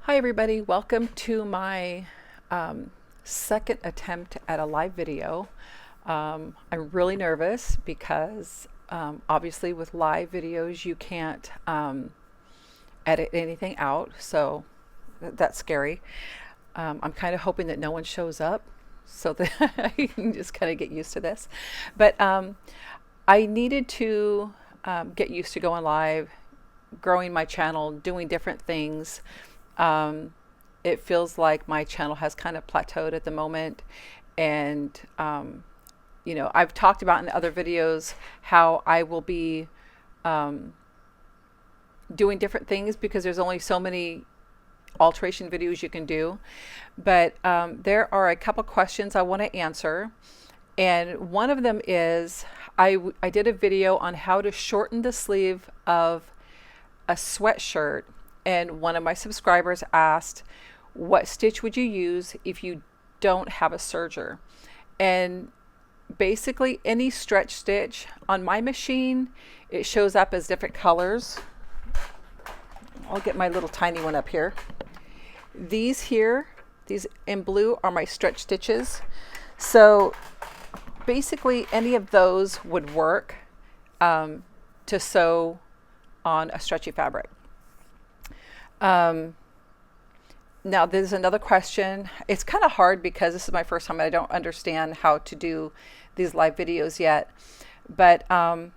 Hi everybody, welcome to my second attempt at a live video. I'm really nervous because obviously with live videos you can't edit anything out, so that's scary. I'm kind of hoping that no one shows up so that I can just kind of get used to this. But I needed to get used to going live, growing my channel, doing different things. It feels like my channel has kind of plateaued at the moment, and I've talked about in other videos how I will be doing different things because there's only so many alteration videos you can do. But there are a couple questions I want to answer, and one of them is I did a video on how to shorten the sleeve of a sweatshirt. And one of my subscribers asked, what stitch would you use if you don't have a serger? And basically any stretch stitch on my machine, it shows up as different colors. I'll get my little tiny one up here. These here, these in blue, are my stretch stitches. So basically any of those would work to sew on a stretchy fabric. Now there's another question. It's kind of hard because this is my first time and I don't understand how to do these live videos yet. But one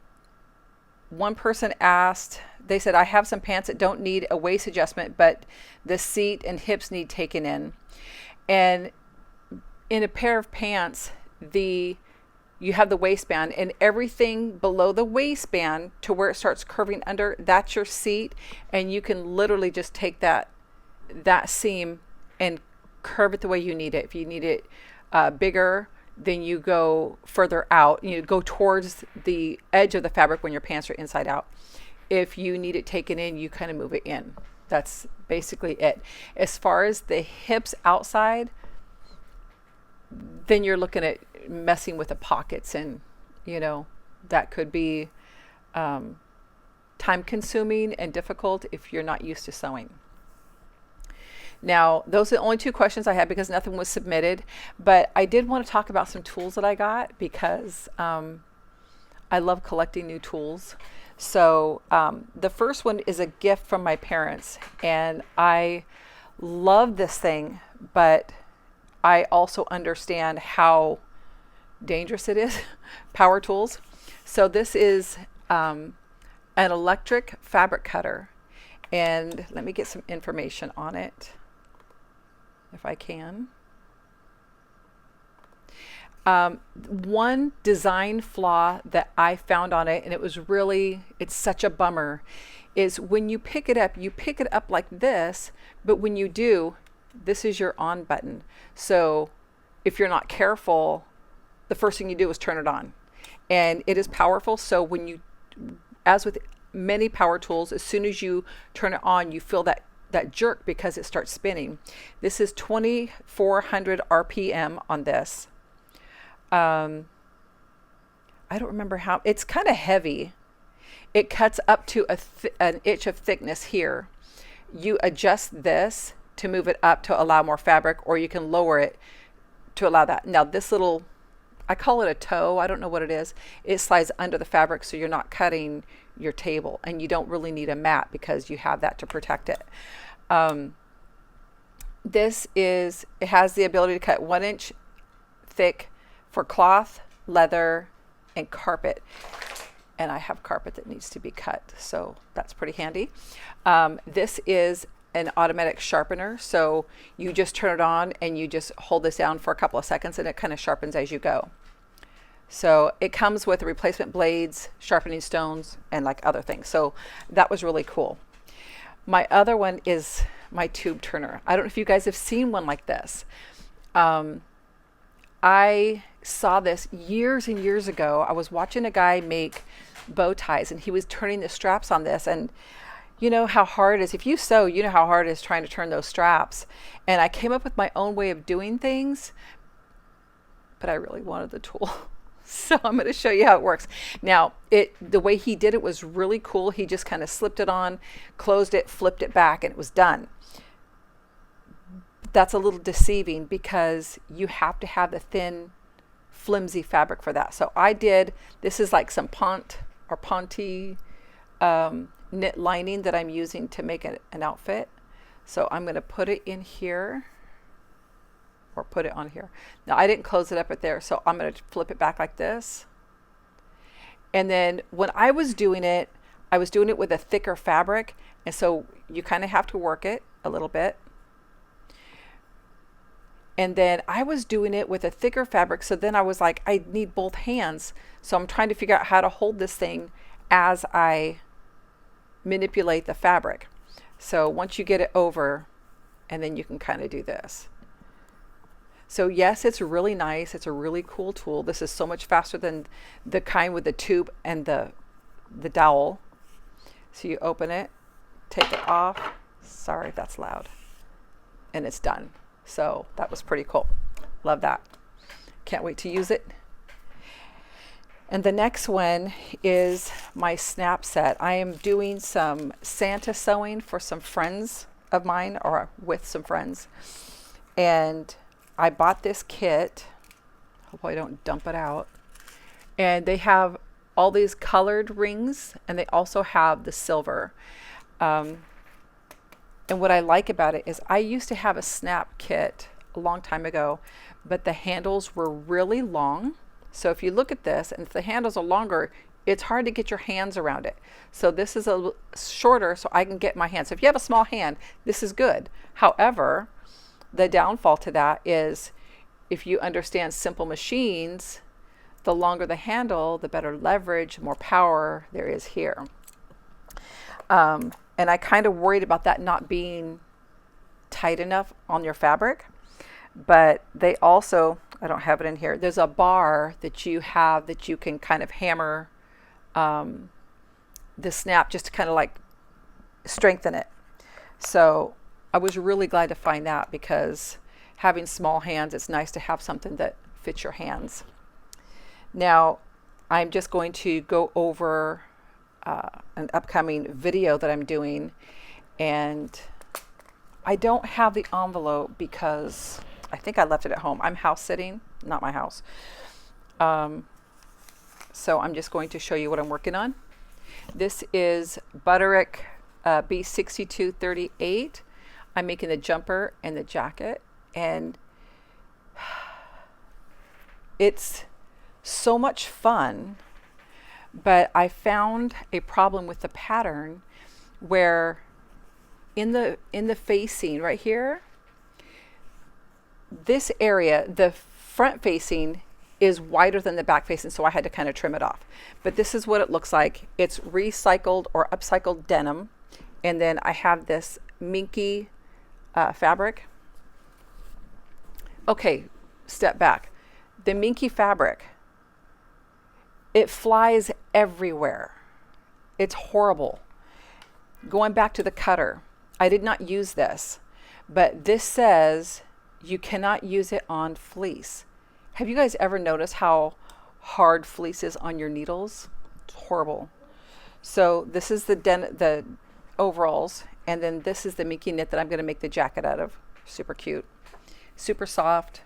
person asked, they said, I have some pants that don't need a waist adjustment, but the seat and hips need taken in. And in a pair of pants, you have the waistband, and everything below the waistband to where it starts curving under, that's your seat, and you can literally just take that seam and curve it the way you need it. If you need it bigger, then you go further out. You go towards the edge of the fabric when your pants are inside out. If you need it taken in, you kind of move it in. That's basically it. As far as the hips outside, then you're looking at messing with the pockets, and that could be time consuming and difficult if you're not used to sewing. Now those are the only two questions I had because nothing was submitted, but I did want to talk about some tools that I got because I love collecting new tools. So the first one is a gift from my parents, and I love this thing, but I also understand how dangerous it is. Power tools. So this is an electric fabric cutter, and let me get some information on it if I can. One design flaw that I found on it, and it's such a bummer, is when you pick it up like this, but when you do, this is your on button. So if you're not careful, the first thing you do is turn it on, and it is powerful. So as with many power tools, as soon as you turn it on, you feel that jerk because it starts spinning. This is 2400 RPM on this. I don't remember how, it's kind of heavy. It cuts up to an inch of thickness here. You adjust this to move it up to allow more fabric, or you can lower it to allow that. Now this little, I call it a toe, I don't know what it is. It slides under the fabric so you're not cutting your table, and you don't really need a mat because you have that to protect it. It has the ability to cut 1 inch thick for cloth, leather, and carpet. And I have carpet that needs to be cut, so that's pretty handy. This is an automatic sharpener, so you just turn it on and you just hold this down for a couple of seconds and it kind of sharpens as you go. So it comes with replacement blades, sharpening stones, and like other things. So that was really cool. My other one is my tube turner. I don't know if you guys have seen one like this. I saw this years and years ago. I was watching a guy make bow ties, and he was turning the straps on this, and you know how hard it is. If you sew, you know how hard it is trying to turn those straps. And I came up with my own way of doing things, but I really wanted the tool. So I'm going to show you how it works. Now, the way he did it was really cool. He just kind of slipped it on, closed it, flipped it back, and it was done. that's a little deceiving because you have to have a thin, flimsy fabric for that. So this is like some Ponte knit lining that I'm using to make an outfit. So I'm going to put it in here, or put it on here. Now I didn't close it up at there, so I'm going to flip it back like this. And then when I was doing it with a thicker fabric, and so you kind of have to work it a little bit. And then I was doing it with a thicker fabric, so then I was like, I need both hands. So I'm trying to figure out how to hold this thing as I manipulate the fabric. So once you get it over, and then you can kind of do this. So yes, it's really nice. It's a really cool tool. This is so much faster than the kind with the tube and the dowel. So you open it, take it off. Sorry if that's loud. And it's done. So that was pretty cool. Love that. Can't wait to use it. And the next one is my snap set. I am doing some Santa sewing for some friends of mine, or with some friends. And I bought this kit. Hope I don't dump it out. And they have all these colored rings, and they also have the silver. And what I like about it is I used to have a snap kit a long time ago, but the handles were really long. So if you look at this, and if the handles are longer, it's hard to get your hands around it. So this is a little shorter, so I can get my hands. So if you have a small hand, this is good. However, the downfall to that is if you understand simple machines, the longer the handle, the better leverage, more power there is here. And I kind of worried about that not being tight enough on your fabric. But they also, I don't have it in here, there's a bar that you have that you can kind of hammer the snap just to kind of like strengthen it. So I was really glad to find that, because having small hands, it's nice to have something that fits your hands. Now, I'm just going to go over an upcoming video that I'm doing, and I don't have the envelope because I think I left it at home. I'm house sitting, not my house. So I'm just going to show you what I'm working on. This is Butterick B6238. I'm making the jumper and the jacket, and it's so much fun, but I found a problem with the pattern where in the facing right here, this area, the front facing is wider than the back facing, so I had to kind of trim it off. But this is what it looks like. It's recycled or upcycled denim, and then I have this minky fabric. Okay, step back. The minky fabric, it flies everywhere. It's horrible. Going back to the cutter, I did not use this, but this says you cannot use it on fleece. Have you guys ever noticed how hard fleece is on your needles? It's horrible. So this is the overalls, and then this is the Mickey knit that I'm going to make the jacket out of. Super cute, super soft,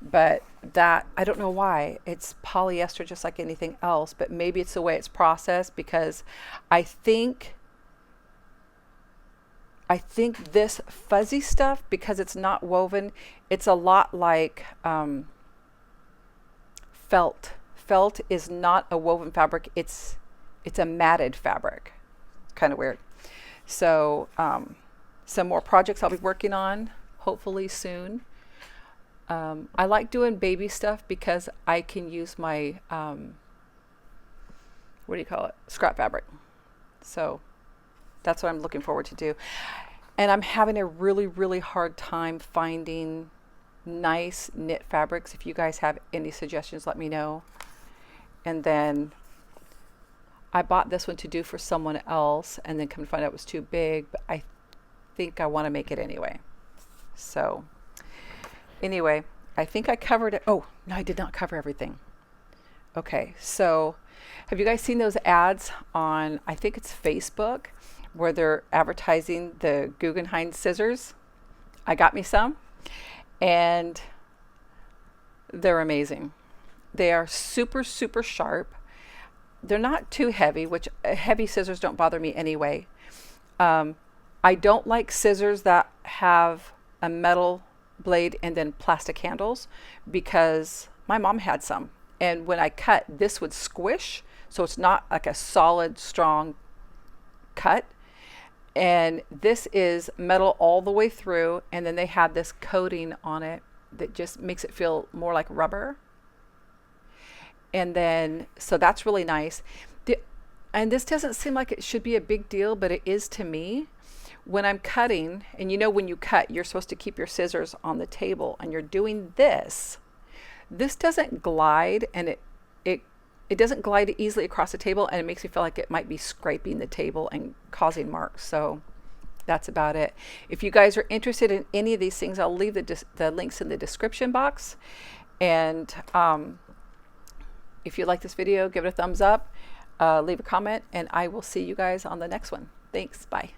but that, I don't know why. It's polyester just like anything else, but maybe it's the way it's processed, because I think this fuzzy stuff, because it's not woven, it's a lot like felt. Felt is not a woven fabric. It's a matted fabric. Kind of weird. So some more projects I'll be working on, hopefully soon. I like doing baby stuff because I can use my, scrap fabric. So that's what I'm looking forward to do. And I'm having a really, really hard time finding nice knit fabrics. If you guys have any suggestions, let me know. And then I bought this one to do for someone else, and then come to find out it was too big, but I think I want to make it anyway. So anyway, I think I covered it. Oh, no, I did not cover everything. Okay, so have you guys seen those ads on, I think it's Facebook, where they're advertising the Guggenheim Scissors? I got me some. And they're amazing. They are super, super sharp. They're not too heavy, which heavy scissors don't bother me anyway. I don't like scissors that have a metal blade and then plastic handles, because my mom had some. And when I cut, this would squish. So it's not like a solid, strong cut. And this is metal all the way through. And then they have this coating on it that just makes it feel more like rubber. And then, so that's really nice. And this doesn't seem like it should be a big deal, but it is to me. When I'm cutting, and you know, when you cut, you're supposed to keep your scissors on the table, and you're doing this. This doesn't glide, and it doesn't glide easily across the table, and it makes me feel like it might be scraping the table and causing marks. So that's about it. If you guys are interested in any of these things, I'll leave the links in the description box. And if you like this video, give it a thumbs up. Leave a comment, and I will see you guys on the next one. Thanks. Bye.